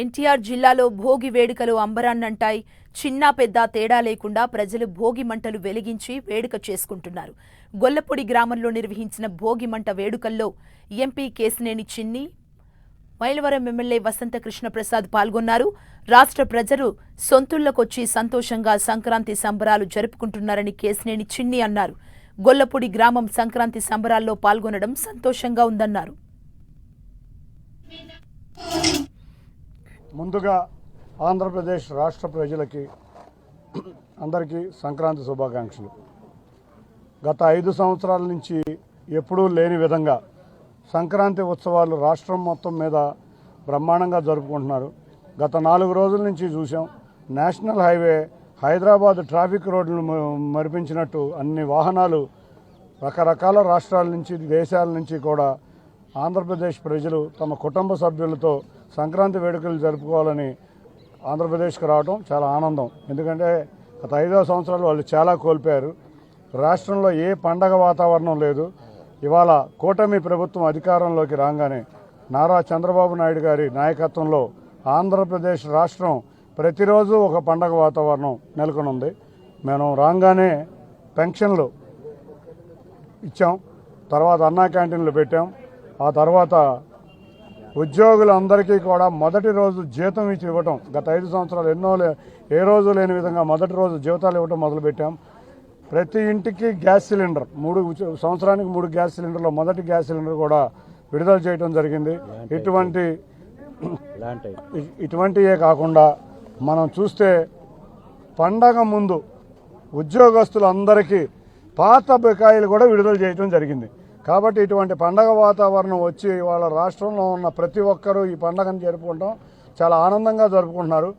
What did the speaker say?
ఎన్టీఆర్ జిల్లాలో భోగి వేడుకలు అంబరాన్నంటాయి. చిన్నా పెద్ద తేడా లేకుండా ప్రజలు భోగి మంటలు వెలిగించి వేడుక చేసుకుంటున్నారు. గొల్లపూడి గ్రామంలో నిర్వహించిన భోగి మంట వేడుకల్లో ఎంపీ కేశినేని చిన్ని, మైలవరం ఎమ్మెల్యే వసంత కృష్ణప్రసాద్ పాల్గొన్నారు. రాష్ట్ర ప్రజలు సొంతుళ్లకొచ్చి సంతోషంగా సంక్రాంతి సంబరాలు జరుపుకుంటున్నారని కేశినేని చిన్ని అన్నారు. గొల్లపూడి గ్రామం సంక్రాంతి సంబరాల్లో పాల్గొనడం సంతోషంగా ఉందన్నారు. ముందుగా ఆంధ్రప్రదేశ్ రాష్ట్ర ప్రజలకి అందరికీ సంక్రాంతి శుభాకాంక్షలు. గత 5 సంవత్సరాల నుంచి ఎప్పుడూ లేని విధంగా సంక్రాంతి ఉత్సవాలు రాష్ట్రం మొత్తం మీద బ్రహ్మాండంగా జరుపుకుంటున్నారు. గత 4 రోజుల నుంచి చూసాం. నేషనల్ హైవే హైదరాబాద్ ట్రాఫిక్ రోడ్లు మరిపించినట్టు అన్ని వాహనాలు రకరకాల రాష్ట్రాల నుంచి దేశాల నుంచి కూడా ఆంధ్రప్రదేశ్ ప్రజలు తమ కుటుంబ సభ్యులతో సంక్రాంతి వేడుకలు జరుపుకోవాలని ఆంధ్రప్రదేశ్కి రావడం చాలా ఆనందం. ఎందుకంటే గత 5 సంవత్సరాలు వాళ్ళు చాలా కోల్పోయారు. రాష్ట్రంలో ఏ పండగ వాతావరణం లేదు. ఇవాళ కూటమి ప్రభుత్వం అధికారంలోకి రాగానే నారా చంద్రబాబు నాయుడు గారి నాయకత్వంలో ఆంధ్రప్రదేశ్ రాష్ట్రం ప్రతిరోజు ఒక పండగ వాతావరణం నెలకొనుంది. మేము రాగానే పెన్షన్లు ఇచ్చాం, తర్వాత అన్నా క్యాంటీన్లు పెట్టాం, ఆ తర్వాత ఉద్యోగులందరికీ కూడా మొదటి రోజు జీతం ఇవ్వటం గత 5 సంవత్సరాలు ఏ రోజు లేని విధంగా మొదటి రోజు జీతాలు ఇవ్వటం మొదలుపెట్టాం. ప్రతి ఇంటికి గ్యాస్ సిలిండర్ 3 సంవత్సరానికి 3 గ్యాస్ సిలిండర్లో మొదటి గ్యాస్ సిలిండర్ కూడా విడుదల చేయడం జరిగింది. ఇటువంటివే కాకుండా మనం చూస్తే పండగ ముందు ఉద్యోగస్తులందరికీ పాత బకాయిలు కూడా విడుదల చేయడం జరిగింది. కాబట్టి ఇటువంటి పండగ వాతావరణం వచ్చి వాళ్ళ రాష్ట్రంలో ఉన్న ప్రతి ఒక్కరూ ఈ పండగను జరుపుకుంటాం చాలా ఆనందంగా జరుపుకుంటున్నారు.